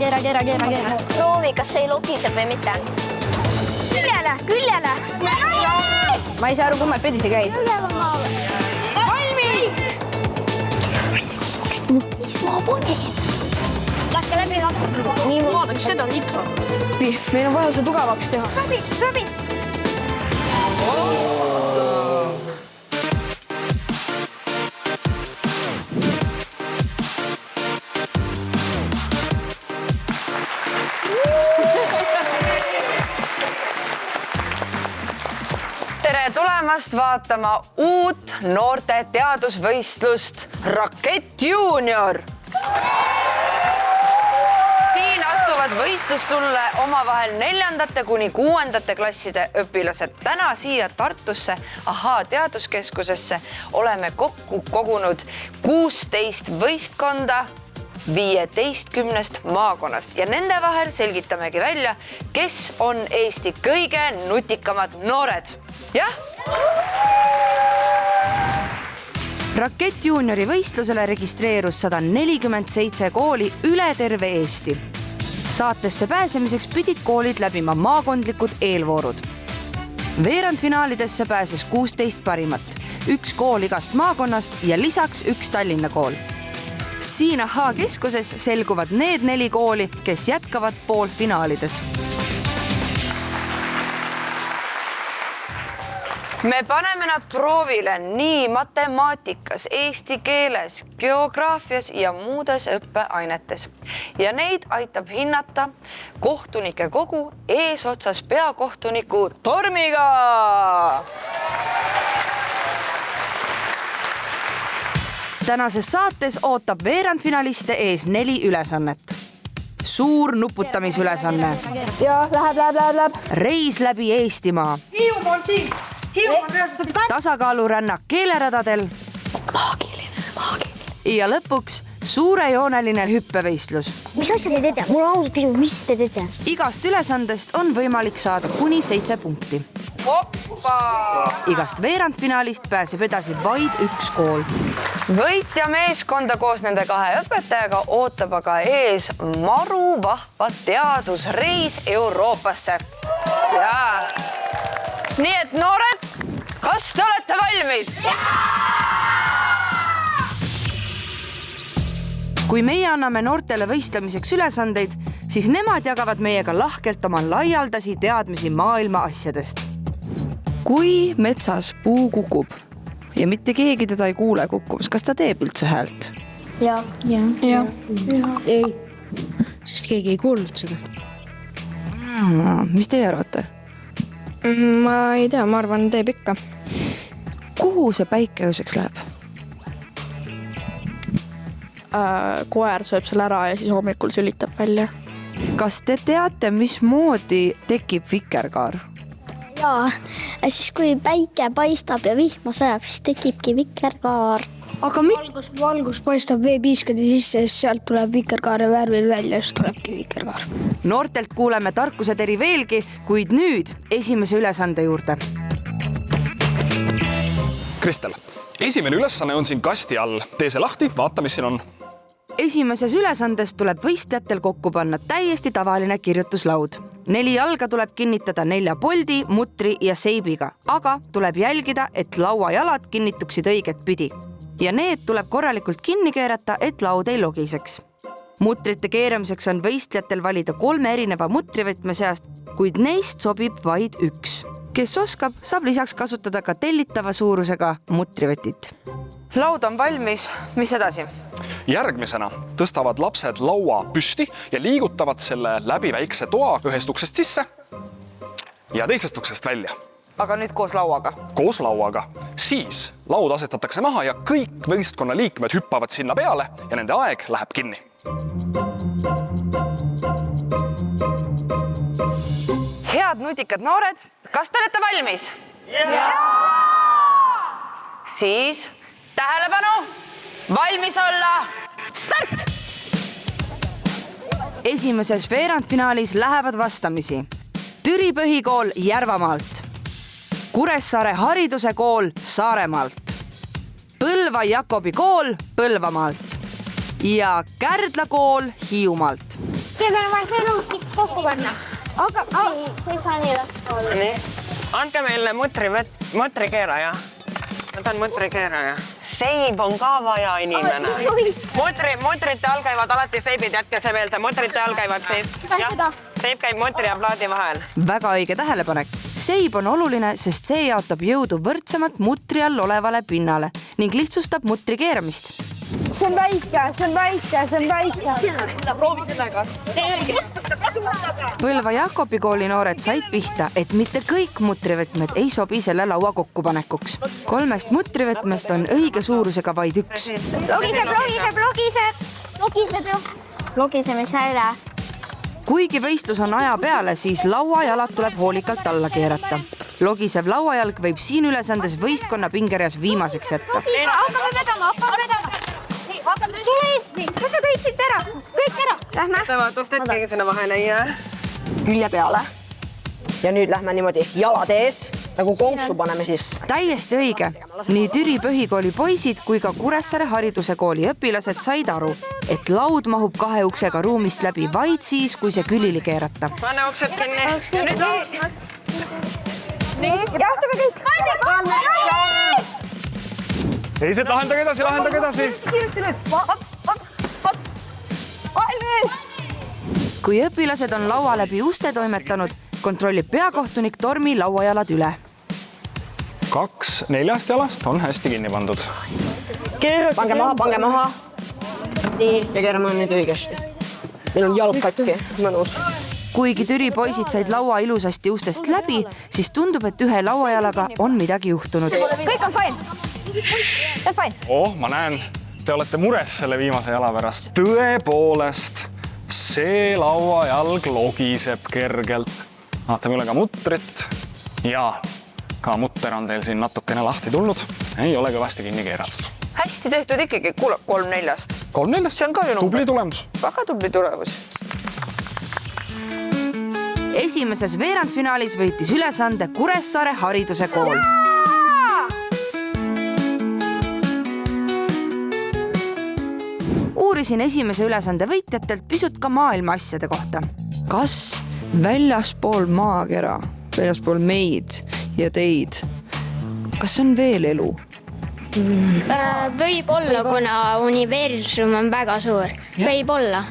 keera. Proovi, kas see logiseb või mitte. Küljele. Ma ei saa aru, kumma pidi see käib. Valmis! Mis ma pole? Laske läbi. Nii, vaadaks seda litro. Meil on vaja see tugevaks teha. Robi. Tere tulemast vaatama uut noorte teadusvõistlust Rakett Junior. Siin astuvad võistlustulle omavahel 4. kuni 6. klasside õpilased. Täna siia Tartusse Ahaa teaduskeskusesse oleme kokku kogunud 16 võistkonda 15 maakonnast ja nende vahel selgitamegi välja, kes on Eesti kõige nutikamad noored. Jah? Rakett Juniori võistlusele registreerus 147 kooli üle terve Eesti. Saatesse pääsemiseks pidid koolid läbima maakondlikud eelvoorud. Veerandfinaalidesse pääses 16 parimat, 1 kool igast maakonnast ja lisaks 1 Tallinna kool. Siin Ahaa keskuses selguvad need 4 kooli, kes jätkavad poolfinaalides. Me paneme nad proovile nii matemaatikas, eesti keeles, geograafias ja muudes õppeainetes. Ja neid aitab hinnata kohtunike kogu eesotsas peakohtuniku Tormiga. Tänases saates ootab veerandfinaliste ees 4 ülesannet. Suur nuputamisülesanne. Ja, läheb. Reis läbi Eestimaa. Hiiumaa on siin. Tasakaalurännak keeleradadel. Maagiline. Ja lõpuks suurejooneline hüppevõistlus. Mis asja te teete? Mul on ausalt küsimus, mis te teete? Igast ülesandest on võimalik saada kuni 7 punkti. Hoppa! Igast veerandfinaalist pääseb edasi vaid 1 kool. Võitja meeskonda koos nende 2 õpetajaga ootab aga ees maru vahva teadusreis Euroopasse. Jaa. Nii et noored, kas te olete valmis? Kui meie anname noortele võistlemiseks ülesandeid, siis nemad jagavad meiega lahkelt oma laialdasi teadmisi maailma asjadest. Kui metsas puu kukub ja mitte keegi teda ei kuule kukkumas, kas ta teeb üldse häält? Ja. Ei, sest keegi ei kuulnud seda. Mis teie arvate? Ma ei tea, ma arvan, teeb ikka. Kuhu see päike ööseks läheb? Koer sööb selle ära ja siis hommikul sülitab välja. Kas te teate, mismoodi tekib vikerkaar? Jaa, siis kui päike paistab ja vihma sajab, siis tekibki vikerkaar. Aga Valgus paistab veepiiskade sisse, sealt tuleb vikerkaare värvil välja, siis tulebki vikerkaar. Noortelt kuuleme tarkuseteri veelgi, kuid nüüd esimese ülesande juurde. Kristel, esimene ülesanne on siin kasti all. Tee see lahti, vaata, mis siin on. Esimeses ülesandes tuleb võistlejatel kokku panna täiesti tavaline kirjutuslaud. 4 jalga tuleb kinnitada 4 poldi, mutri ja seibiga, aga tuleb jälgida, et lauajalad kinnituksid õiget pidi. Ja need tuleb korralikult kinni keerata, et laud ei logiseks. Mutrite keeramiseks on võistlejatel valida 3 erineva mutrivõtme seast, kuid neist sobib vaid 1. Kes oskab, saab lisaks kasutada ka tellitava suurusega mutrivõtit. Laud on valmis. Mis edasi? Järgmisena tõstavad lapsed laua püsti ja liigutavad selle läbi väikse toa ühest uksest sisse ja teisest uksest välja. Aga nüüd koos lauaga. Koos lauaga. Siis laud asetatakse maha ja kõik võistkonna liikmed hüppavad sinna peale ja nende aeg läheb kinni. Head nutikad noored, kas te olete valmis? Jaa! Siis tähelepanu, valmis olla, start! Esimeses veerandfinaalis lähevad vastamisi Türi põhikool Järvamaalt, Kuressaare hariduse kool Saaremaalt, Põlva Jakobi kool Põlvamaalt, ja Kärdla kool Hiiumaalt. See peab vaid lõukid kokku panna. Aga see ei saa nii raske olla. Nii, andke meile mutrikeeraja. Ma tahan mutrikeeraja. Seib on ka vaja inimene. Mutrite all käivad alati seibid, jätke see meelde. Mutrite all käivad seib. Seib käib mutri ja plaadi vahel. Väga õige tähelepanek. Seib on oluline, sest see jaotab jõudu võrdsemalt mutri all olevale pinnale ning lihtsustab mutri keeramist. see on väike, see on väike, see on väike. proovi sellega. Põlva Jakobi kooli noored said pihta, et mitte kõik mutrivõtmed ei sobi selle laua kokkupanekuks. 3 mutrivõtmest on õige suurusega vaid 1. Logisemishäire. Kuigi võistlus on aja peale, siis lauajalad tuleb hoolikalt alla keerata. Logisev lauajalg võib siin ülesandes võistkonna pingereas viimaseks jätta. Hakkame vedama. Võta kõik siit ära, kõik ära. Lähme. Vaatust hetkegi sinna vahele ei jää. Külje peale. Ja nüüd lähme niimoodi jalad ees, nagu konksu paneme sisse. Täiesti õige. Nii Türi põhikooli poisid kui ka Kuressaare hariduse kooli õpilased said aru, et laud mahub 2 uksega ruumist läbi vaid siis, kui see külili keerata. Pane uksed kinni. Jahtume kõik. teised lahendage edasi. Kui õpilased on laua läbi uste toimetanud, kontrollib peakohtunik Tormi lauajalad üle. 2 4 jalast on hästi kinni pandud. Pange maha. Nii, ja keerame nüüd õigesti. Meil on jalg katki, mõnus. Kuigi Türi poisid said laua ilusasti ustest läbi, siis tundub, et ühe lauajalaga on midagi juhtunud. Kõik on fine. Ma näen, te olete mures selle viimase jala pärast. Tõepoolest, see lauajalg logiseb kergelt. Vaatame üle ka mutrit. Ja ka mutter on teil siin natukene lahti tulnud. Ei ole kõvasti kinni keeratud. Hästi tehtud ikkagi, 3 4. 3 4. See on ka ju number. Tubli tulemus. Väga tubli tulemus. Esimeses veerandfinaalis võitis ülesande Kuressaare hariduse kool. Uurisin esimese ülesande võitjatelt pisut ka maailma asjade kohta. Kas väljaspool maakera, väljaspool meid ja teid, kas on veel elu? Võib olla, kuna universum on väga suur. Võib olla.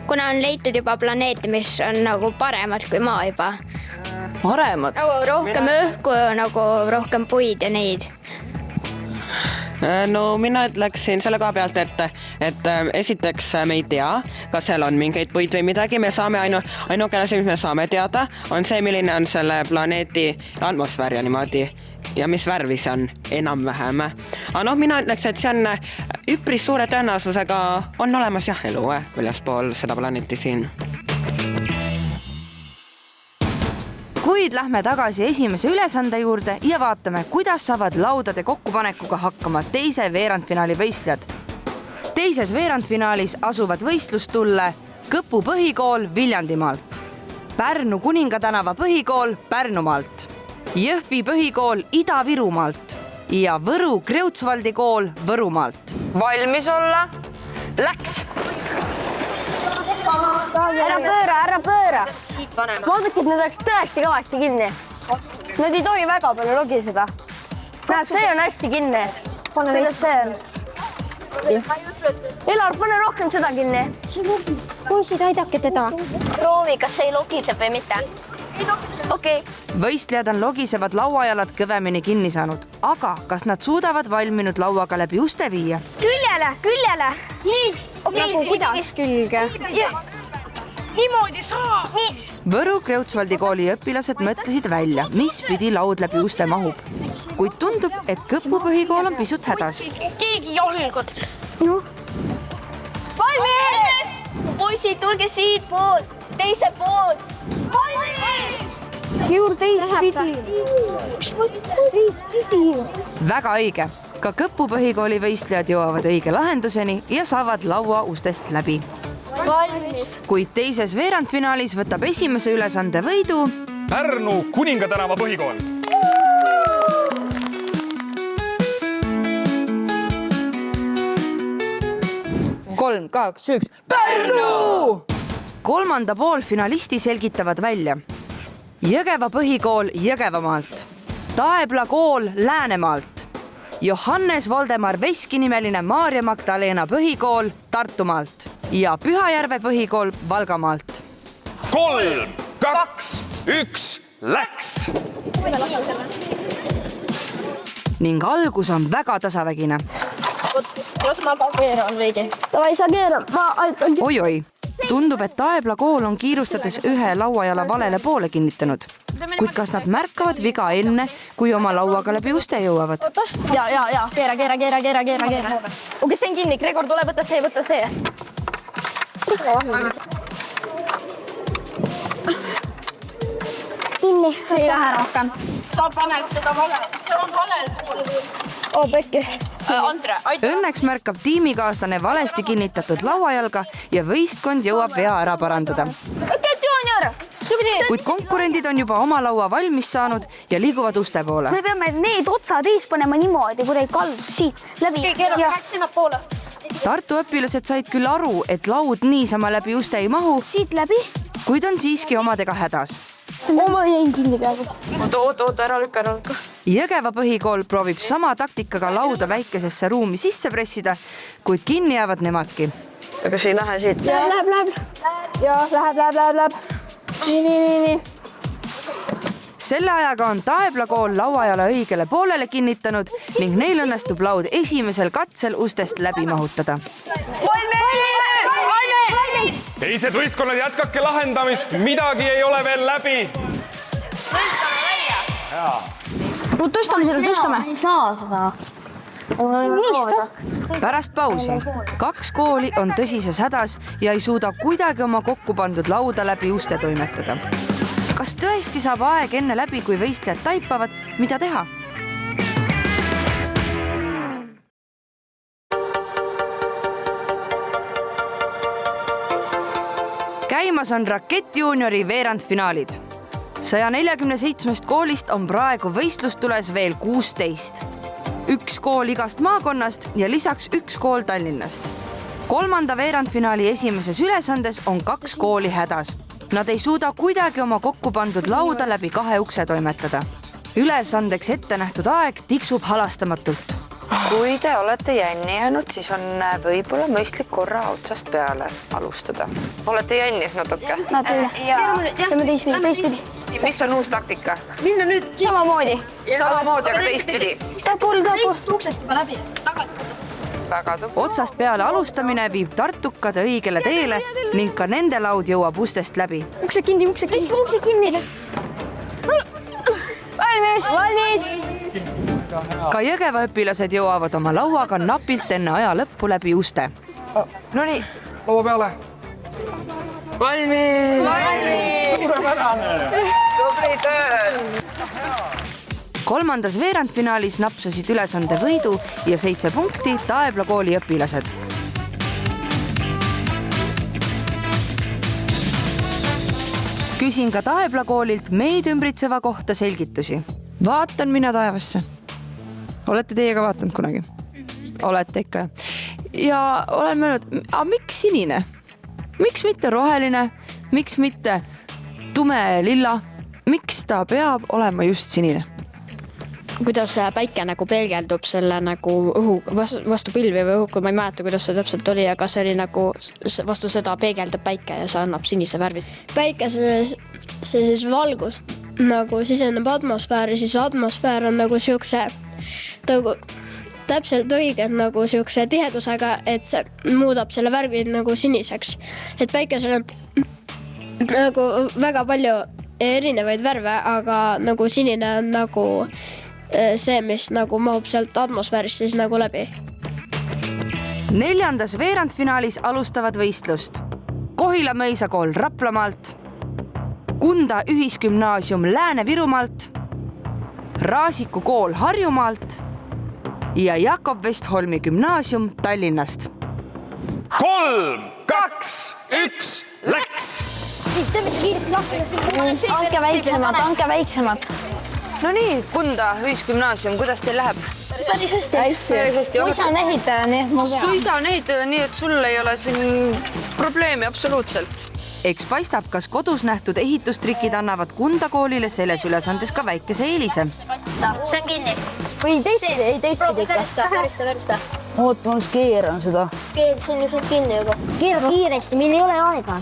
Kuna on leitud juba planeete, mis on nagu paremad kui maa juba. Paremad? Nagu rohkem õhku, nagu rohkem puid ja neid. No mina ütleksin selle koha pealt, et esiteks me ei tea, kas seal on mingeid puid või midagi. Me saame ainukene asi, mis me saame teada, on see, milline on selle planeedi atmosfäär ja niimoodi. Ja mis värvi see on enam-vähem. Aga mina ütleks, et see on üpris suure tõenäosusega on olemas jah elu väljaspool seda planeeti siin. Kuid lähme tagasi esimese ülesande juurde ja vaatame, kuidas saavad laudade kokkupanekuga hakkama teise veerandfinaali võistlejad. Teises veerandfinaalis asuvad võistlustulle Kõpu põhikool Viljandimaalt, Pärnu Kuningatänava põhikool Pärnumaalt, Jõhvi põhikool Ida-Virumaalt ja Võru Kreutzwaldi kool Võrumaalt. Valmis olla? Läks! Ära pööra. Vaadake, et need oleks tõesti kõvasti kinni. Need ei tohi väga palju logiseda. Näed, see on hästi kinni. Kuidas see on? Elar, pane rohkem seda kinni. Poisid, aidake teda. Proovi, kas see ei logiseb või mitte. Okei. Võistlejad on logisevad lauajalad kõvemini kinni saanud, aga kas nad suudavad valminud lauaga läbi uste viia? Küljele. Nagu kuidas külge? Niimoodi saa. Võru Kreutzwaldi kooli õpilased mõtlesid välja, mis pidi laud läbi uste mahub. Kuid tundub, et Kõpu põhikool on pisut hädas. Keegi jalgad. Valmis! Poisid, tulge siit poolt, teise poolt. Juurde teistpidi. Väga õige. Ka Kõpu põhikooli võistlejad jõuavad õige lahenduseni ja saavad laua ustest läbi. Valmis. Kuid teises veerandfinaalis võtab esimese ülesande võidu Pärnu Kuningatänava põhikool. 3, 2, 1. Pärnu! Kolmanda poolfinalisti selgitavad välja Jõgeva põhikool Jõgevamaalt, Taebla kool Läänemaalt, Johannes Voldemar Veski nimeline Maarja Magdalena põhikool Tartumaalt ja Pühajärve põhikool Valgamaalt. 3, 2, 1, läks! Ning algus on väga tasavägine. Ma ka keeran veidi. Davai, sa keeran. Ma aitan. Oi-oi, tundub, et Taebla kool on kiirustades ühe lauajala valele poole kinnitanud. Kuid kas nad märkavad viga enne, kui oma lauaga läbi uste jõuavad? Ja. Keera. Okei, see on kinni. Gregor, tule, võta see. Kinni. See ei lähe rohkem. Sa paned seda see on valel pool. Pekki. Andre, aita. Õnneks märkab tiimikaaslane valesti kinnitatud lauajalga ja võistkond jõuab vea ära parandada. Kuid konkurendid on juba oma laua valmis saanud ja liiguvad uste poole. Me peame need otsad ees panema niimoodi, kui neid kaldus siit läbi. Läks sinna poole. Tartu õpilased said küll aru, et laud niisama läbi uste ei mahu, Siit läbi. kuid on siiski omadega hädas. Oma jäin kinni peaaegu. Oota, ära lükka. Jõgeva põhikool proovib sama taktikaga lauda väikesesse ruumi sisse pressida, kuid kinni jäävad nemadki. Aga see ei lähe siit. Läheb. Ja, läheb. Nii. Selle ajaga on Taebla kool lauajala õigele poolele kinnitanud ning neil õnnestub laud esimesel katsel ustest läbi mahutada. Teised võistkonnad, jätkake lahendamist, midagi ei ole veel läbi. Tõstame. Ei saa seda. Pärast pausi 2 kooli on tõsises hädas ja ei suuda kuidagi oma kokku pandud lauda läbi uste toimetada. Kas tõesti saab aeg enne läbi, kui võistlejad taipavad, mida teha? Käimas on Rakett Juniori veerandfinaalid. 147 koolist on praegu võistlustules veel 16. 1 kool igast maakonnast ja lisaks 1 kool Tallinnast. 3. veerandfinaali esimeses ülesandes on 2 kooli hädas. Nad ei suuda kuidagi oma kokku pandud lauda läbi 2 ukse toimetada. Ülesandeks ette nähtud aeg tiksub halastamatult. Kui te olete jänni jäänud, siis on võib-olla mõistlik korra otsast peale alustada. Olete jännis natuke? Teeme teistpidi. Mis on uus taktika? Minna nüüd samamoodi. Samamoodi, aga teistpidi. Pool. Uksest juba läbi. Tagasi. Väga tubli. Otsast peale alustamine viib tartukad õigele teele ning ka nende laud jõuab ustest läbi. Ukse kinni. Valmis. Ka Jõgeva õpilased jõuavad oma lauaga napilt enne aja lõppu läbi uste. Nonii. Laua peale. Tubli töö. 3. veerandfinaalis napsasid ülesande võidu ja 7 punkti Taebla kooli õpilased. Küsin ka Taebla koolilt meid ümbritseva kohta selgitusi. Vaatan mina taevasse. Olete teie ka vaatanud kunagi? Olete ikka. Ja olen mõelnud, miks sinine? Miks mitte roheline? Miks mitte tume lilla? Miks ta peab olema just sinine? Kuidas päike nagu peegeldub selle nagu õhu vastu pilvi või õhku, ma ei mäleta, kuidas see täpselt oli, aga see oli nagu vastu seda peegeldab päike ja see annab sinise värvi. Päikeses see siis valgust nagu siseneb atmosfääri, siis atmosfäär on nagu siukse nagu täpselt õiged nagu siukse tihedusega, et see muudab selle värvi nagu siniseks. Et päikesel on nagu väga palju erinevaid värve, aga nagu sinine on nagu see, mis nagu mahub sealt atmosfäärist siis nagu läbi. 4. veerandfinaalis alustavad võistlust Kohila mõisakool Raplamaalt, Kunda ühisgümnaasium Lääne-Virumaalt, Raasiku kool Harjumaalt ja Jakob Westholmi gümnaasium Tallinnast. 3, 2, 1, läks! Anke väiksemad. No nii, Kunda ühisgümnaasium, kuidas teil läheb? Päris hästi. Suisa on ehitada nii, et sul ei ole siin probleemi absoluutselt. Eks paistab, kas kodus nähtud ehitustrikid annavad Kunda koolile selles ülesandes ka väikese eelise. See on kinni. Või teistpidi ikka. Värista. Oot, ma keeran seda. See on just kinni juba. Keera kiiresti, meil ei ole aega.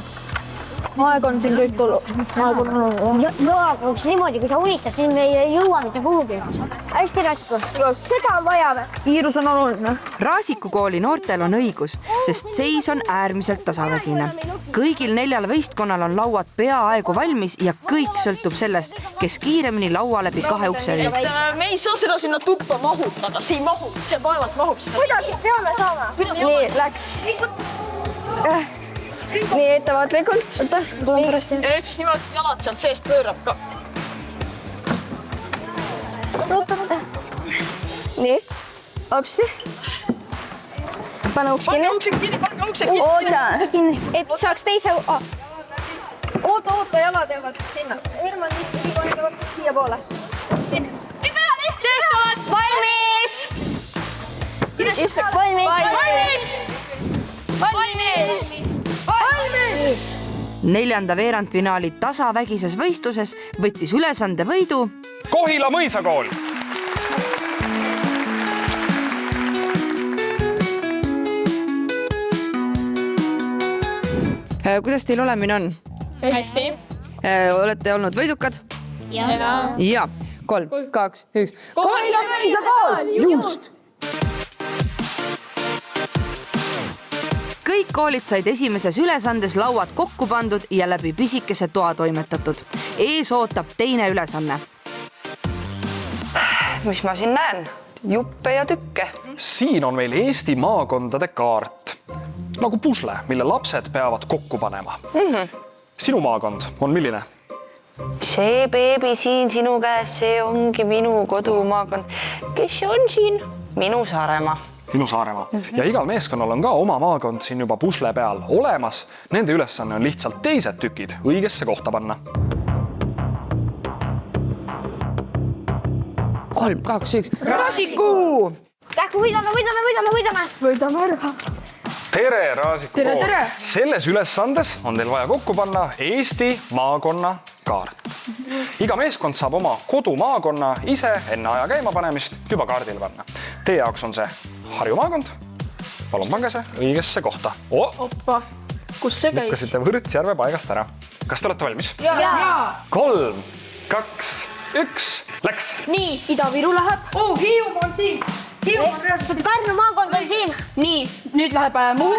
Aeg on siin kõik tulnud. Aga niimoodi, kui sa unistad, siis me ei jõua mitte kuhugi. Hästi raske. Seda on vaja. Kiirus on oluline. Raasiku kooli noortel on õigus, sest seis on äärmiselt tasavägine. Kõigil 4 võistkonnal on lauad peaaegu valmis ja kõik sõltub sellest, kes kiiremini laua läbi 2 ukseni. Me ei saa seda sinna tuppa mahutada. See ei mahu, see vaevalt mahub seda. Kuidagi peame saama. Nii, läks. Nii, ettevaatlikult. Ja nüüd siis niimoodi jalad sealt seest pöörab ka. Nii, opsi. Pane uks kinni. Pange uksed kinni. Oota. Et saaks teise... Oota, jalad jäävad sinna. Herman, nii otsad siia poole. Tehtavat! Valmis! Valmis! 4. veerandfinaali tasavägises võistluses võttis ülesande võidu Kohila mõisakool. Kuidas teil olemine on? Hästi. Olete olnud võidukad? Ja. 3, 2, 1. Kohila mõisakool! Just! Kõik koolid said esimeses ülesandes lauad kokku pandud ja läbi pisikese toa toimetatud. Ees ootab teine ülesanne. Mis ma siin näen? Juppe ja tükke. Siin on meil Eesti maakondade kaart. Nagu pusle, mille lapsed peavad kokku panema. Sinu maakond on milline? See beebi siin sinu käes, see ongi minu kodumaakond. Kes on siin? Minu Saaremaa. Sinu Saaremaa. Ja igal meeskonnal on ka oma maakond siin juba pusle peal olemas. Nende ülesanne on lihtsalt teised tükid õigesse kohta panna. 3, 2, 1. Raasiku! Kähku võidame ära. Tere, Raasiku kool! Tere! Selles ülesandes on teil vaja kokku panna Eesti maakonna kaart. Iga meeskond saab oma kodumaakonna ise enne aja käima panemist juba kaardile panna. Teie jaoks on see Harju maakond. Palun pange see õigesse kohta. Oppa, kus see käis? Lükkasite Võrtsjärve paigast ära. Kas te olete valmis? Jaa. 3, 2, 1, läks! Nii, Ida-Viru läheb. Hiiumaa on siin. Pärnu maakond on siin. Nii, nüüd läheb Muhu.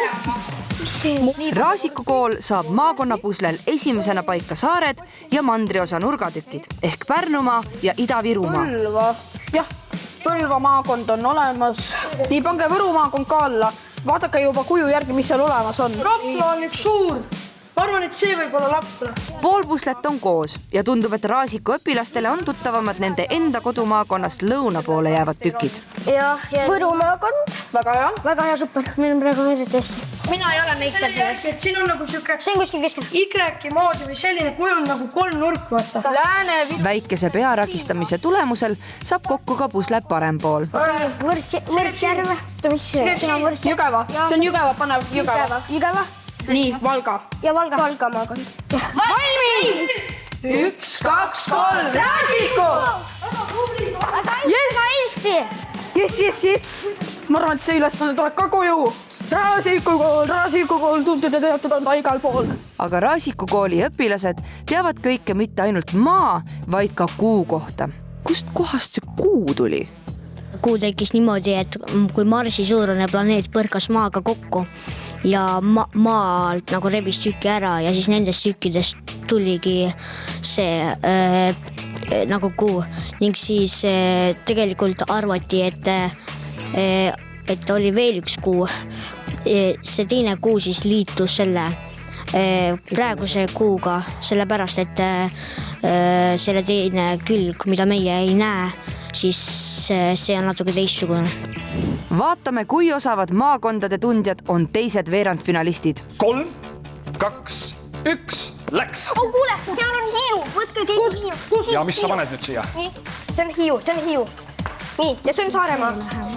Raasiku kool saab maakonnapuslel esimesena paika saared ja mandriosa nurgatükid ehk Pärnumaa ja Ida-Virumaa. Jah, Põlva maakond on olemas. Nii, pange Võru maakond ka alla. Vaadake juba kuju järgi, mis seal olemas on. Rapla on üks suur. Ma arvan, et see võib olla Rapla. Pool puslet on koos ja tundub, et Raasiku õpilastele on tuttavamad nende enda kodumaakonnast lõuna poole jäävad tükid. Ja Võru maakond. Väga hea. Väga hea, super. Meil on praegu meedet hästi. Mina ei ole meister sellest. Et siin on nagu siuke See on kuskil keskel. Y moodi või selline kujund nagu 3 nurk, vaata. Väikese pearagistamise tulemusel saab kokku ka pusle parem pool. Võrtsjärve. Mis sina Võrtsjärve? Jügeva. See on Jügeva, pane Jügeva. Nii, Valga. Ja Valga maakond. Valmis! 1, 2, 3, Raasiku! Väga hästi! Yes! Ma arvan, et see ülesanne tuleb ka koju. Raasiku kool, tuntud ja teatud on ta igal pool. Aga Raasiku kooli õpilased teavad kõike mitte ainult maa, vaid ka kuu kohta. Kust kohast see kuu tuli? Kuu tekkis niimoodi, et kui Marsi suurune planeet põrkas maaga kokku ja maalt nagu rebis tükki ära ja siis nendest tükkidest tuligi see nagu kuu ning siis tegelikult arvati, et oli veel üks kuu. See teine kuu siis liitus selle praeguse kuuga, sellepärast, et selle teine külg, mida meie ei näe, siis see on natuke teistsugune. Vaatame, kui osavad maakondade tundjad on teised veerandfinalistid. 3, 2, 1, läks! Kuule, seal on Hiiu. Võtke keegi Hiiu. Ja mis sa paned nüüd siia? Nii, see on Hiiu. nii, ja see on Saaremaa.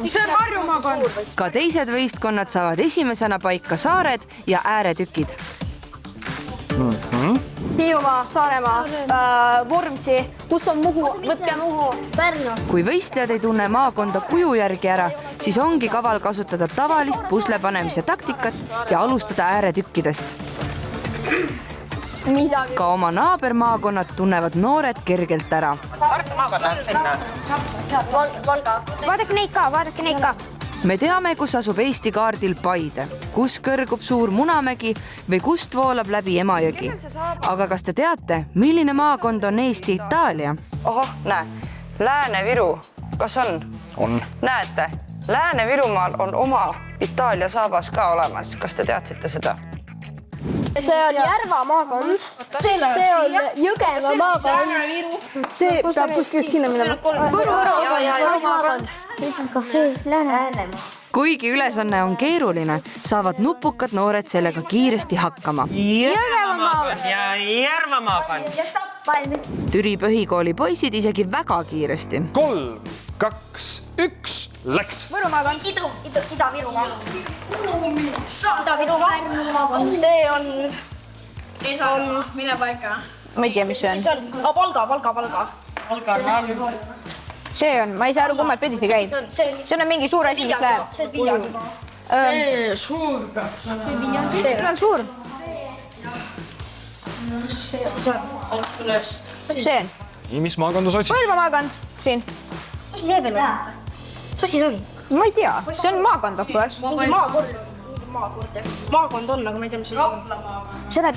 See on Harju maakond. ka teised võistkonnad saavad esimesena paika saared ja ääretükid. Hiiumaa, Saaremaa, Vormsi, kus on Muhu, võtke Muhu, Pärnu. kui võistlejad ei tunne maakonda kuju järgi ära, siis ongi kaval kasutada tavalist pusle panemise taktikat ja alustada ääretükkidest. ka oma naabermaakonnad tunnevad noored kergelt ära. Tartu maakond läheb sinna. Valga. Vaadake neid ka. me teame, kus asub Eesti kaardil Paide, kus kõrgub suur Munamägi või kust voolab läbi Emajõgi. aga kas te teate, milline maakond on Eesti Itaalia? Ohoh, näe, Lääne-Viru, kas on? On. Näete, Lääne-Virumaal on oma Itaalia saabas ka olemas. Kas te teadsite seda? See on Järva maakond, see on Jõgeva maakond. See peab kuskil sinna minema. Võru maakond. Kas see Läänemaa? kuigi ülesanne on keeruline, saavad nupukad noored sellega kiiresti hakkama. Jõgeva maakond ja Järva maakond. Türi põhikooli poisid isegi väga kiiresti. 3, 2, 1, läks. Võru maakond. Ida-Virumaa. Ida-Virumaa. See on... Mine paika. Ma ei tea, mis see on. Valga. See on, ma ei saa aru, kummal pidi see käib. See on mingi suur asi, mis läheb. See suur peaks. See on suur. See on. Nii, mis maakonda sa otsid? Põlva maakond, siin. Mis see veel on? Mis see oli? Ma ei tea, see on maakond aktuaals. Maakond on, aga ma ei tea, mis see on. See läheb...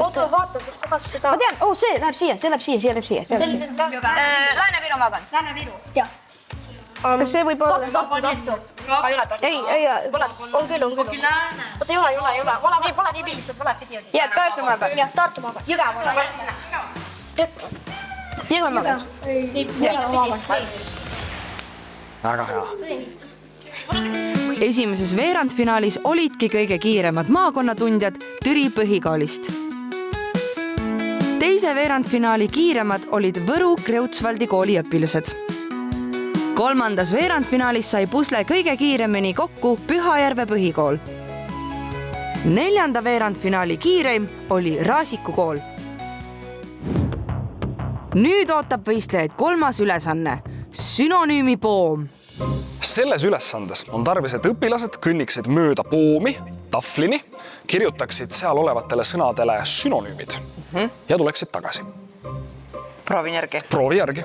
Oota, vaata, kus kohas seda... Ma tean, see läheb siia. Lääne-Viru maakond. Lääne-Viru. Jah. Kas see võib olla... Ei, on küll. Oota, ei ole. Pole nii lihtsalt, pole pidi oli. Jah, Tartu maakond. Jah, Tartu maakond. Jõgeva maakond. Väga hea. Esimeses veerandfinaalis olidki kõige kiiremad maakonnatundjad Türi põhikoolist. Teise veerandfinaali kiiremad olid Võru Kreutzwaldi kooli õpilased. Kolmandas veerandfinaalis sai pusle kõige kiiremini kokku Pühajärve põhikool. Neljanda veerandfinaali kiireim oli Raasiku kool. Nüüd ootab võistlejaid kolmas ülesanne, sünonüümipoom. Selles ülesandes on tarvis, et õpilased kõnniksid mööda poomi, tahvlini, kirjutaksid seal olevatele sõnadele sünonüümid ja tuleksid tagasi. Proovin järgi. Proovi järgi.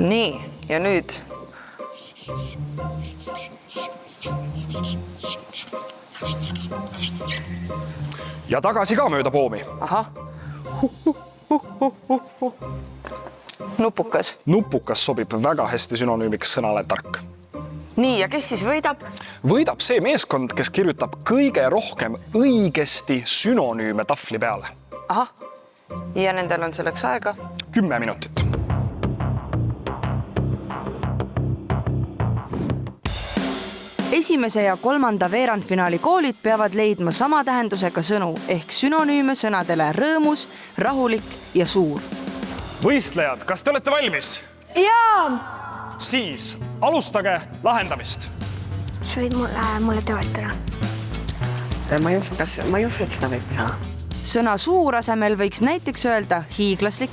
Nii, ja nüüd. Ja tagasi ka mööda poomi. Ahah. Nupukas. Nupukas sobib väga hästi sünonüümiks sõnale tark. Nii, ja kes siis võidab? Võidab see meeskond, kes kirjutab kõige rohkem õigesti sünonüüme tahvli peale. Ahah. Ja nendel on selleks aega? 10 minutit. Esimese ja kolmanda veerandfinaali koolid peavad leidma sama tähendusega sõnu ehk sünonüüme sõnadele rõõmus, rahulik ja suur. Võistlejad, kas te olete valmis? Jaa! Siis alustage lahendamist. Sa võid mulle toetada. Ma ei usu, et seda võib teha. Sõna suur asemel võiks näiteks öelda hiiglaslik,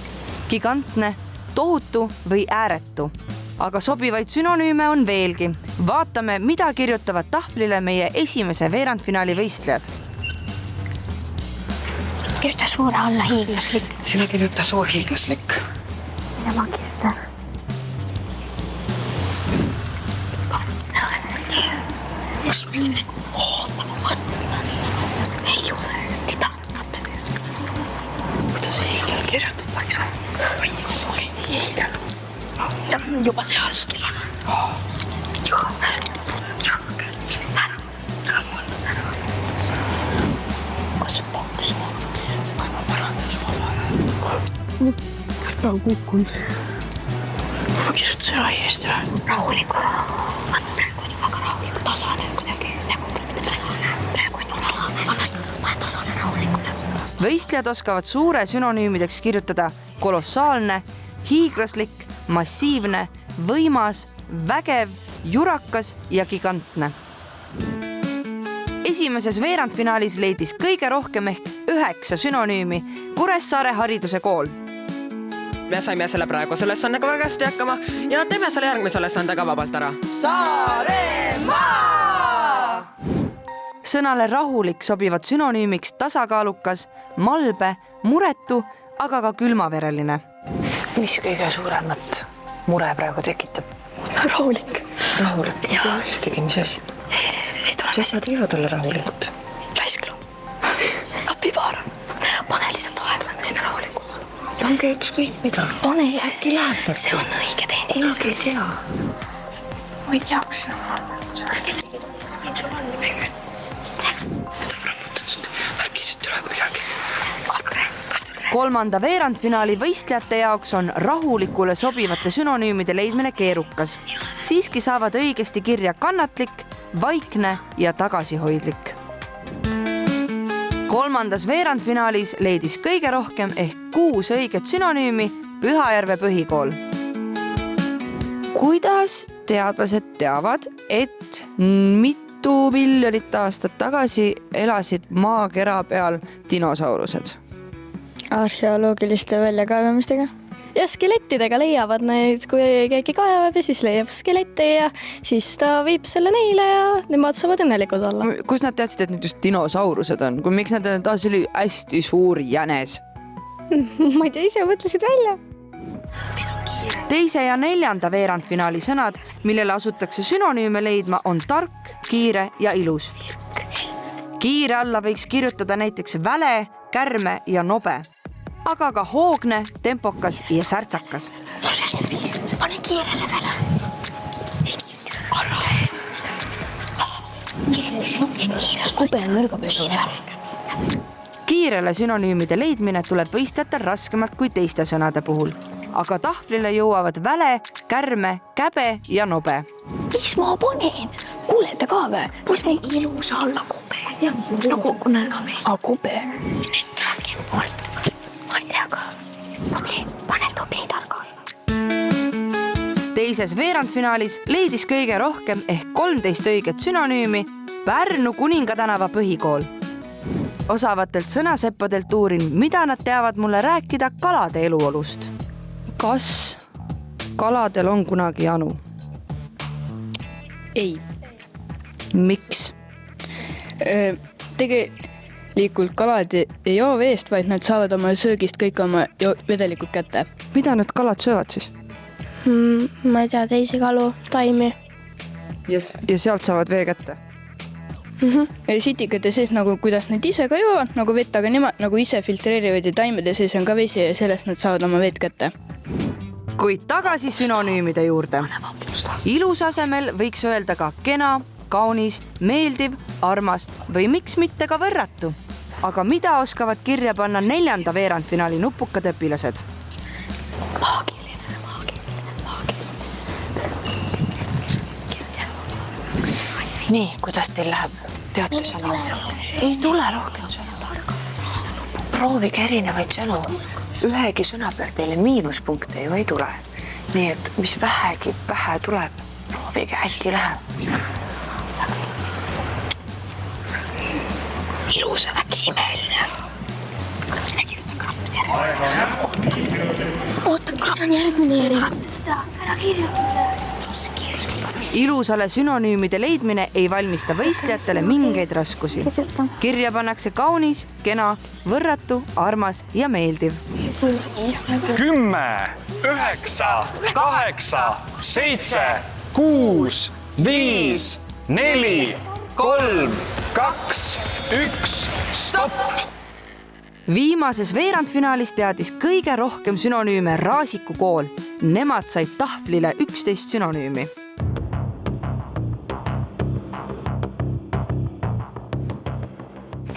gigantne, tohutu või ääretu. Aga sobivaid sünonüüme on veelgi. Vaatame, mida kirjutavad tahvlile meie esimese veerandfinaali võistlejad. Kirjuta suure alla hiiglaslik. Sina kirjuta suur hiiglaslik. Mida ma kirjutan? Kas meil... Ei ole, teda. Kuidas hiiglal kirjutatakse? Hiiglal. See on juba sealst tulema. Sära. Kas see pakkus? Kas ma parandan su vahara? Ta on kukkunud. Ma kirjutasin aiesti. Rahuliku. Praegu on väga rahuliku, tasane kuidagi. Nägu mitte tasane. Praegu on tasane. Ma tasane rahuliku. Võistlejad oskavad suure sünonüümideks kirjutada kolossaalne, hiiglaslik, massiivne, võimas, vägev, jurakas ja gigantne. Esimeses veerandfinaalis leidis kõige rohkem ehk 9 sünonüümi Kuressaare hariduse kool. Me saime selle praeguse ülesandega väga hästi hakkama ja teeme selle järgmise ülesandega vabalt ära. Saaremaa! Sõnale rahulik sobivad sünonüümiks tasakaalukas, malbe, muretu, aga ka külmavereline. Mis kõige suuremat mure praegu tekitab? Rahulik. Rahulik, ei tea ühtegi, mis asi? Mis asjad võivad olla rahulikud? Laisklu. Kapivaar. Pane lihtsalt aeglane sinna rahuliku. Pange ükskõik mida. Pane äkki läheb täpselt. See on õige tehnika. Ei tea. Ma ei tea, kus Äkki siit tuleb midagi. Kolmanda veerandfinaali võistlejate jaoks on rahulikule sobivate sünonüümide leidmine keerukas. Siiski saavad õigesti kirja kannatlik, vaikne ja tagasihoidlik. Kolmandas veerandfinaalis leidis kõige rohkem ehk 6 õiget sünonüümi Pühajärve põhikool. Kuidas teadlased teavad, et mitu miljonit aastat tagasi elasid maakera peal dinosaurused? Arheoloogiliste väljakaevamistega. Ja skelettidega leiavad neid, kui keegi kaevab ja siis leiab skelette ja siis ta viib selle neile ja nemad saavad õnnelikud olla. Kus nad teadsid, et need just dinosaurused on? Miks nad on, see oli hästi suur jänes? Ma ei tea, ise mõtlesid välja. Teise ja 4. veerandfinaali sõnad, millele asutakse sünonüüme leidma, on tark, kiire ja ilus. Kiire alla võiks kirjutada näiteks väle, kärme ja nobe, aga ka hoogne, tempokas ja särtsakas. Pane kiirele väle. Kube on nõrgapesu. Kiirele sünonüümide leidmine tuleb võistjatel raskemalt kui teiste sõnade puhul, aga tahvlile jõuavad väle, kärme, käbe ja nobe. Mis ma panen? Kuulete ka või? Kus me ilus alla kube? Nagu nõrgame. A kube? Need targem poolt. Ma ei tea ka. Pane tubli targa. Teises veerandfinaalis leidis kõige rohkem ehk 13 õiget sünonüümi Pärnu Kuningatänava põhikool. Osavatelt sõnaseppadelt uurin, mida nad teavad mulle rääkida kalade eluolust. Kas kaladel on kunagi janu? Ei. Miks? Tegelikult kalad ei joo veest, vaid nad saavad oma söögist kõik oma vedelikud kätte. Mida need kalad söövad siis? Ma ei tea, teisi kalu, taimi. Ja sealt saavad vee kätte? Sitikate sees, nagu kuidas need ise ka joovad, nagu vett, aga nemad nagu ise filtreerivad ja taimede sees on ka vesi ja sellest nad saavad oma veed kätte. Kuid tagasi sünonüümide juurde. Ilus asemel võiks öelda ka kena, kaunis, meeldiv, armas või miks mitte ka võrratu. Aga mida oskavad kirja panna 4. veerandfinaali nupukad õpilased? Nii, kuidas teil läheb? Teate sõnu? Ei tule rohkem sõnu. Proovige erinevaid sõnu. Ühegi sõna pealt teile miinuspunkte ju ei tule. Nii et mis vähegi pähe tuleb, proovige, äkki läheb. Ilus, äkki imeline. Oota, kas on järgmine? Ära kirjutada. Ilusale sünonüümide leidmine ei valmista võistlejatele mingeid raskusi. Kirja pannakse kaunis, kena, võrratu, armas ja meeldiv. 10, 9, 8, 7, 6, 5, 4, 3, 2, 1, stopp! Viimases veerandfinaalis teadis kõige rohkem sünonüüme Raasiku kool. Nemad said tahvlile 11 sünonüümi.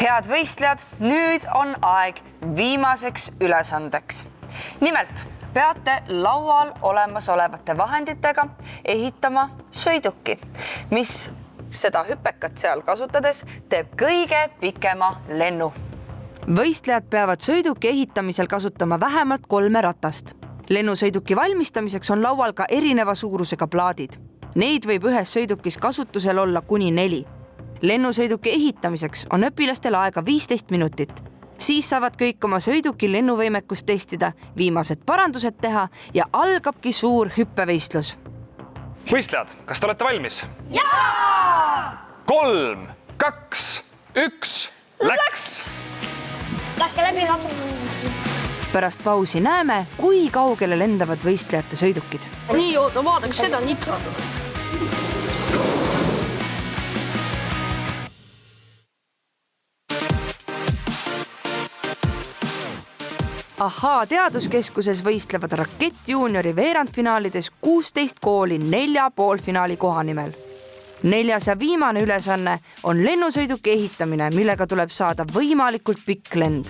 Head võistlejad, nüüd on aeg viimaseks ülesandeks. Nimelt peate laual olemasolevate vahenditega ehitama sõiduki, mis seda hüpekat seal kasutades teeb kõige pikema lennu. võistlejad peavad sõiduki ehitamisel kasutama vähemalt 3 ratast. Lennusõiduki valmistamiseks on laual ka erineva suurusega plaadid. Neid võib ühes sõidukis kasutusel olla kuni 4. Lennusõiduki ehitamiseks on õpilastel aega 15 minutit. Siis saavad kõik oma sõiduki lennuvõimekust testida, viimased parandused teha ja algabki suur hüppevõistlus. Võistlejad, kas te olete valmis? Jaa! 3, 2, 1, läks! Laske läbi lappu. Pärast pausi näeme, kui kaugele lendavad võistlejate sõidukid. Nii, oota, vaadake seda nitro. Ahaa teaduskeskuses võistlevad Rakett Juniori veerandfinaalides 16 kooli 4 poolfinaali koha nimel. 4. ja viimane ülesanne on lennusõiduki ehitamine, millega tuleb saada võimalikult pikk lend.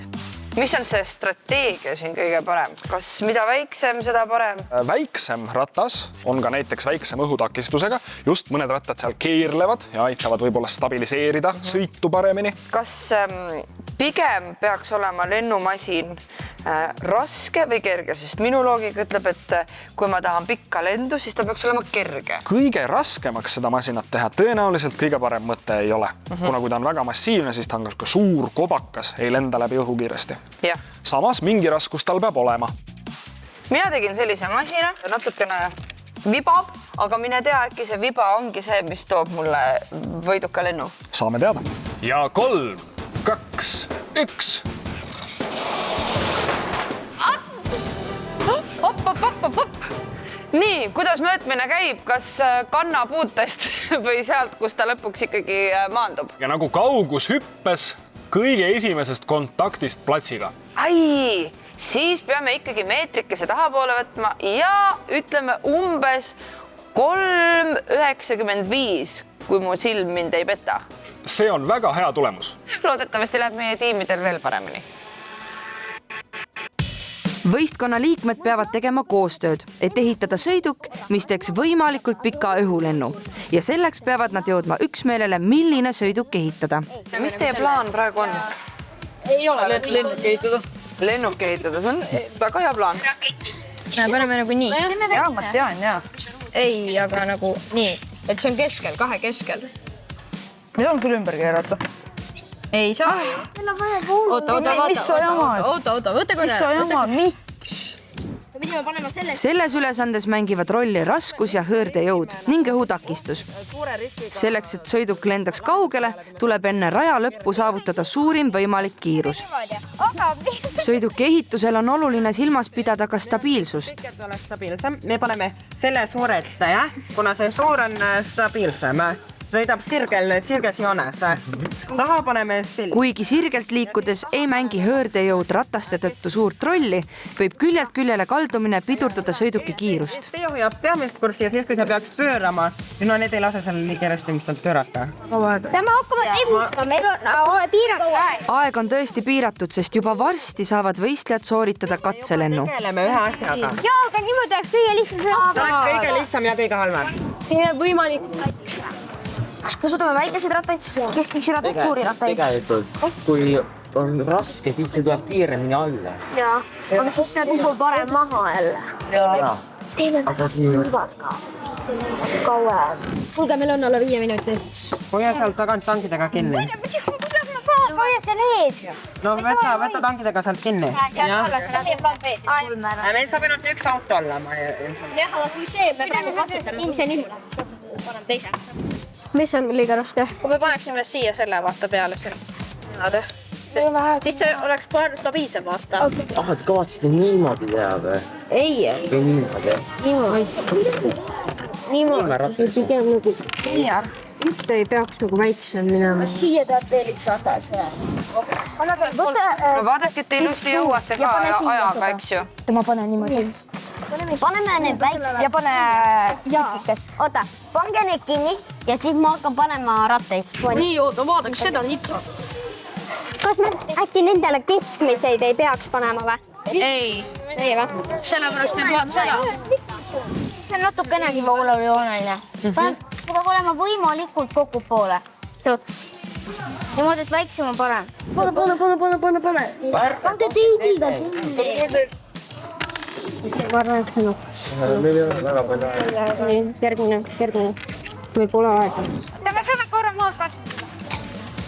Mis on see strateegia siin kõige parem? Kas mida väiksem, seda parem? Väiksem ratas on ka näiteks väiksem õhutakistusega. Just mõned rattad seal keerlevad ja aitavad võib-olla stabiliseerida sõitu paremini. Kas pigem peaks olema lennumasin raske või kerge? Sest minu loogika ütleb, et kui ma tahan pikka lendu, siis ta peaks olema kerge. Kõige raskemaks seda masinat teha tõenäoliselt kõige parem mõte ei ole. Kuna kui ta on väga massiivne, siis ta on ka suur kobakas, ei lenda läbi õhu kiiresti. Ja. Samas mingi raskus tal peab olema. Mina tegin sellise masina, natukene vibab, aga mine tea, äkki see viba ongi see, mis toob mulle võiduka lennu. Saame teada. Ja 3, 2, 1. Nii, kuidas möötmine käib? Kas kannapuutest või sealt, kus ta lõpuks ikkagi maandub? Ja nagu kaugushüppes kõige esimesest kontaktist platsiga. Ai, siis peame ikkagi meetrikese tahapoole võtma ja ütleme umbes 3,95, kui mu silm mind ei peta. See on väga hea tulemus. Loodetavasti läheb meie tiimidel veel paremini. Võistkonna liikmed peavad tegema koostööd, et ehitada sõiduk, mis teeks võimalikult pika õhulennu. Ja selleks peavad nad jõudma üksmeelele, milline sõiduk ehitada. Mis teie plaan praegu on? Ei ole lennuk ehitada. Lennuk ehitada, see on väga hea plaan. Paneme nagu nii. Jaa, ma tean, jaa. Ei, aga nagu nii, et see on keskel, 2 keskel. Mida on sul ümber keerata? Ei saa. Oota, võta korra. Mis sa jama, miks? Selles ülesandes mängivad rolli raskus ja hõõrdejõud ning õhutakistus. Selleks, et sõiduk lendaks kaugele, tuleb enne raja lõppu saavutada suurim võimalik kiirus. Sõiduki ehitusel on oluline silmas pidada ka stabiilsust. Me paneme selle suure ette, kuna see suur on stabiilsem. Sõidab sirges joones. Taha paneme Kuigi sirgelt liikudes ei mängi hõõrdejõud rataste tõttu suurt rolli, võib küljelt küljele kaldumine pidurdada sõiduki kiirust. See hoiab peamist kurssi ja siis, kui sa peaks pöörama, need ei lase seal nii keresti, mis sealt pöörata. Peame hakkama tegutsema, meil on piiratud aeg. Aeg on tõesti piiratud, sest juba varsti saavad võistlejad sooritada katselennu. Tegeleme ühe asjaga. Jaa, aga niimoodi oleks kõige lihtsam. Oleks kõige lihtsam ja kõige halvem. Võimalikult väikse. Kas kasutame väikeseid rattaid, keskmisi rattaid, suuri rattaid? Tegelikult, kui on raske, siis see tuleb kiiremini alla. Jaa, aga siis see on parem maha jälle. Jaa. Teeme kõrvad ka, siis see lendab kauem. Kuulge, meil on alla 5 minutit. Hoia sealt tagant tankidega kinni. Kuidas ma saan? Hoiaksen ees. No võta tankidega sealt kinni. Meil saab ainult üks auto olla. Jah, aga kui see, me praegu katsetame, kui see nihu läheb, panem teise. Mis on liiga raske? Kui me paneksime siia selle vaata peale siin. Siis see oleks stabiilsem vaata. Et kavatsete niimoodi teha või? Ei. Või niimoodi? Niimoodi. Pigem nagu Eljar. Mitte ei peaks nagu väiksem minema. Siia tahad veel üks ratas. Vaadake, et te ilusti jõuate ka ajaga, eks ju? Ma panen niimoodi. Paneme need väiksed ja pane jutikest. Oota, pange need kinni ja siis ma hakkan panema rattaid. Nii, oota, vaadake seda nitro. Kas me äkki nendele keskmiseid ei peaks panema või? Ei. Ei või? Sellepärast ei vaata seda. Siis on natukenegi voolujooneline. See peab olema võimalikult kokku poole. See ots. Niimoodi, et väiksem on parem. Pane. Pange teibiga kinni. Ma arvan, et see on. Meil ei ole väga palju. Järgmine. Meil pole aega. Me saame korra maas katsutada.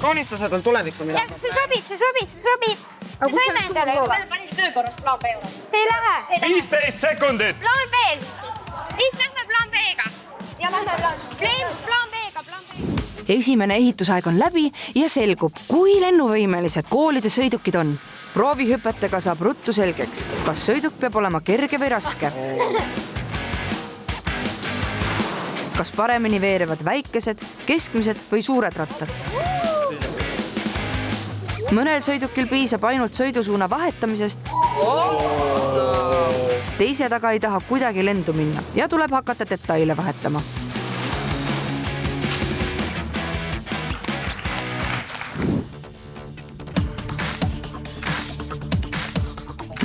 Koonistused on tulevikku mida. Jah, see sobib. Aga kus saime endale juba. Panis töökorras plaan B ole. See ei lähe. 15 sekundit. Plaan B. Siis lähme plaan B-ga. Ja lähme plaan B-ga. Esimene ehitusaeg on läbi ja selgub, kui lennuvõimelised koolide sõidukid on. Proovihüpetega saab ruttu selgeks, kas sõiduk peab olema kerge või raske. Kas paremini veerevad väikesed, keskmised või suured rattad. Mõnel sõidukil piisab ainult sõidusuuna vahetamisest. Teised aga ei taha kuidagi lendu minna ja tuleb hakata detaile vahetama.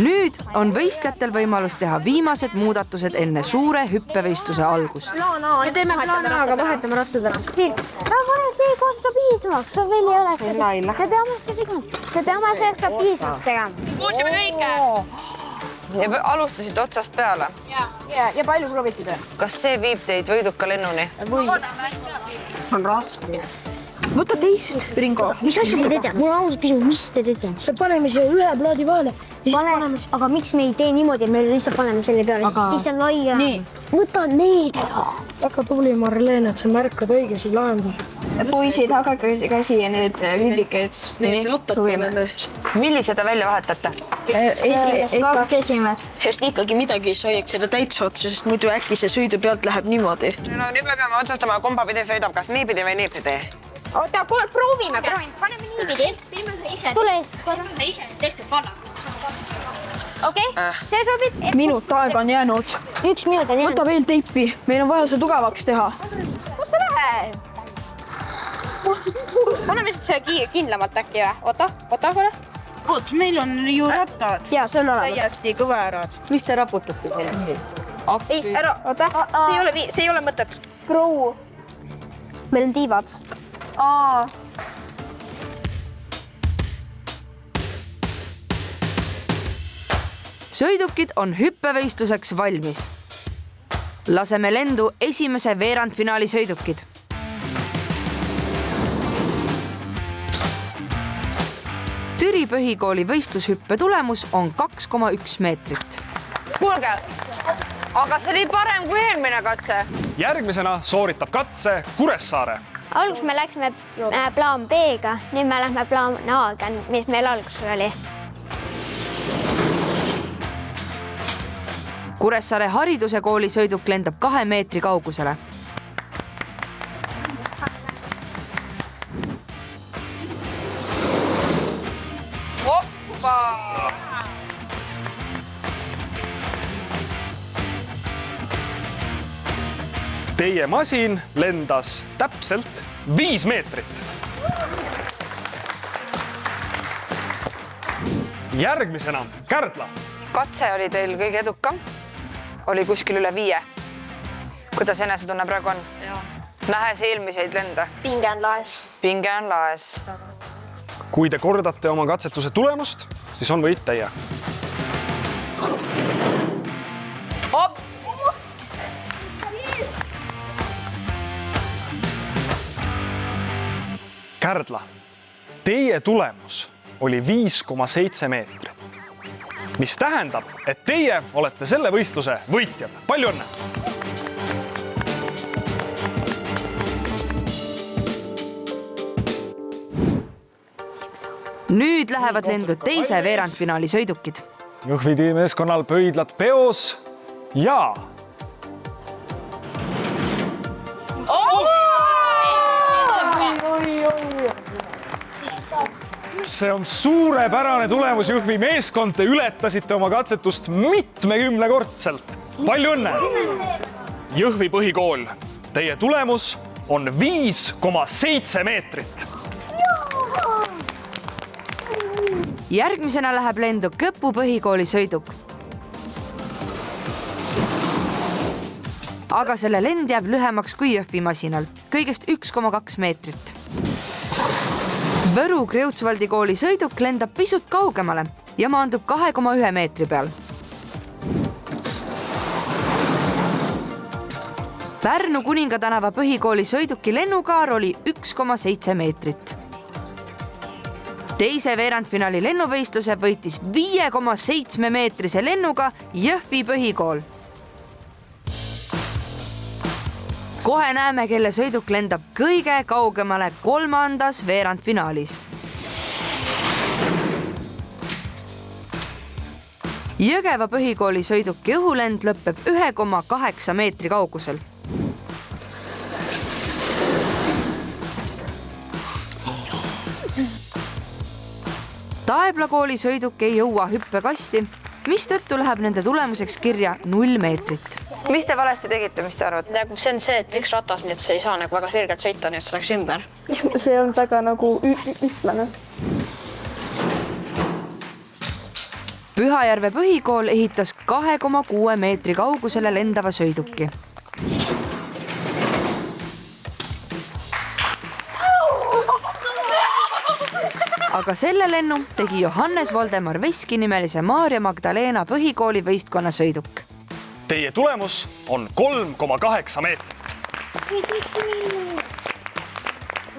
Nüüd on võistlejatel võimalus teha viimased muudatused enne suure hüppevõistluse algust. Me teeme plaan A-ga, vahetame rattad ära. See koostab piisavaks, see veel ei ole. Me peame sellest piisavaks tegema. Kuulsime kõike. Ja alustasite otsast peale? Ja palju prooviti töö? Kas see viib teid võiduka lennuni? On raske. Võta teise, Ringo. Mis asja te teete? Mul on ausalt küsimus, mis te teete? Me paneme siia ühe plaadi vahele. Aga miks me ei tee niimoodi, et me lihtsalt paneme selle peale? Siis on laia. Võta need ära. Väga tubli, Marlene, et sa märkad õigesi lahendusi. Poisid, hakake käsi ja need lüdikeid. Millise te välja vahetate? Kaks esimest. Sest ikkagi midagi ei hoiaks seda täitsa otsa, sest muidu äkki see sõidu pealt läheb niimoodi. No nüüd me peame otsustama, kumba pidi sõidab, kas niipidi või niipidi. Oota, proovime. Paneme niipidi. Teeme ise. Tule ees. Teeme ise. Tehke panna. Okei, see sobib. Minut aega on jäänud. 1 minut on jäänud. Võta veel teipi. Meil on vaja see tugevaks teha. Kus ta läheb? Paneme see kindlamalt äkki või? Oota korra. Oot, meil on ju rattad. Jaa, see on olemas. Täiesti kõverad. Mis te raputate selle? Ei, ära, oota. See ei ole mõtet. Proua. Meil on tiivad. Sõidukid on hüppevõistluseks valmis. Laseme lendu esimese veerandfinaali sõidukid. Türi põhikooli võistlushüppe tulemus on 2,1 meetrit. Kuulge, aga see oli parem kui eelmine katse. Järgmisena sooritab katse Kuressaare. Alguses me läksime plaan B-ga, nüüd me lähme plaan A-ga, mis meil alguses oli. Kuressaare hariduse kooli sõiduk lendab 2 meetri kaugusele. Teie masin lendas täpselt 5 meetrit. Järgmisena Kärdla. Katse oli teil kõige edukam. Oli kuskil üle 5. Kuidas enesetunne praegu on? Nähes eelmiseid lende? Pinge on laes. Pinge on laes. Kui te kordate oma katsetuse tulemust, siis on võit teie. Kärdla, teie tulemus oli 5,7 meetrit, mis tähendab, et teie olete selle võistluse võitjad. Palju õnne! Nüüd lähevad lendu teise veerandfinaali sõidukid. Jõhvi tiimeeskonnal pöidlad peos ja... See on suurepärane tulemus, Jõhvi meeskond. Te ületasite oma katsetust mitmekümnekordselt. Palju õnne! Jõhvi põhikool, teie tulemus on 5,7 meetrit. Järgmisena läheb lendu Kõpu põhikooli sõiduk. Aga selle lend jääb lühemaks kui Jõhvi masinal, kõigest 1,2 meetrit. Võru Kreutzwaldi kooli sõiduk lendab pisut kaugemale ja maandub 2,1 meetri peal. Pärnu Kuningatänava põhikooli sõiduki lennukaar oli 1,7 meetrit. Teise veerandfinaali lennuvõistluse võitis 5,7 meetrise lennuga Jõhvi põhikool. Kohe näeme, kelle sõiduk lendab kõige kaugemale 3. veerandfinaalis. Jõgeva põhikooli sõiduki õhulend lõpeb 1,8 meetri kaugusel. Taebla kooli sõiduk ei jõua hüppekasti, mistõttu läheb nende tulemuseks kirja 0 meetrit. Mis te valesti tegite, mis te arvate? See on see, et üks ratas, nii et see ei saa väga sirgelt sõita, nii et see läks ümber. See on väga nagu ühtlane. Pühajärve põhikool ehitas 2,6 meetri kaugusele lendava sõiduki. Aga selle lennu tegi Johannes Voldemar Veski nimelise Maarja Magdalena põhikooli võistkonna sõiduk. Teie tulemus on 3,8 meetrit.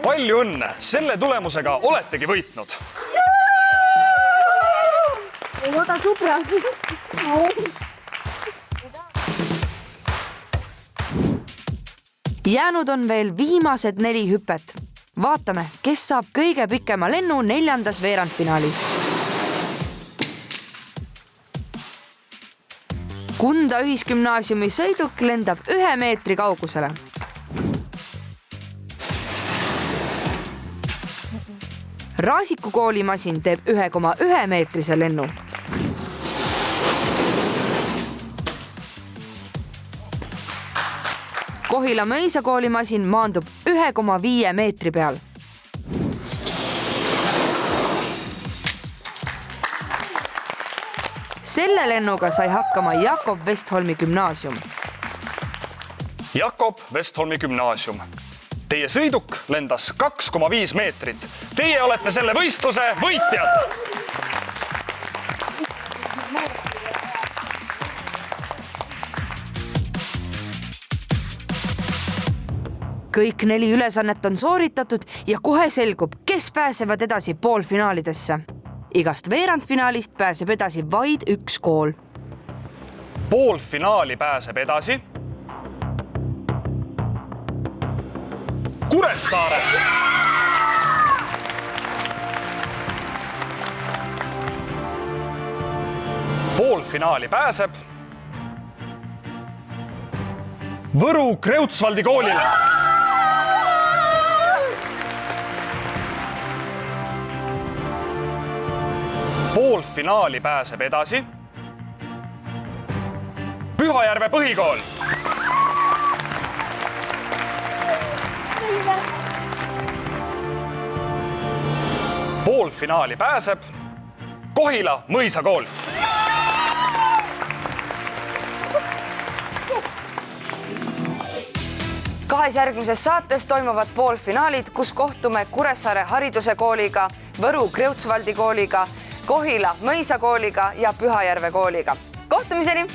Palju õnne, selle tulemusega oletegi võitnud. Oda supra. Jäänud on veel viimased 4 hüpet. Vaatame, kes saab kõige pikema lennu 4. veerandfinaalis. Kunda ühisgümnaasiumi sõiduk lendab 1 meetri kaugusele. Raasiku koolimasin teeb 1,1 meetrise lennu. Kohila Mõisa koolimasin maandub 1,5 meetri peal. Selle lennuga sai hakkama Jakob Westholmi gümnaasium. Jakob Westholmi gümnaasium. Teie sõiduk lendas 2,5 meetrit. Teie olete selle võistluse võitjad. Kõik 4 ülesannet on sooritatud ja kohe selgub, kes pääsevad edasi poolfinaalidesse. Igast veerandfinaalist pääseb edasi vaid 1 kool. Poolfinaali pääseb edasi Kuressaare. Poolfinaali pääseb Võru Kreutzwaldi koolile. Poolfinaali pääseb edasi Pühajärve põhikool. Poolfinaali pääseb Kohila Mõisa kool. Kahes järgmises saates toimuvad poolfinaalid, kus kohtume Kuressaare hariduse kooliga, Võru Kreutzwaldi kooliga, Kohila Mõisa kooliga ja Pühajärve kooliga. Kohtumiseni!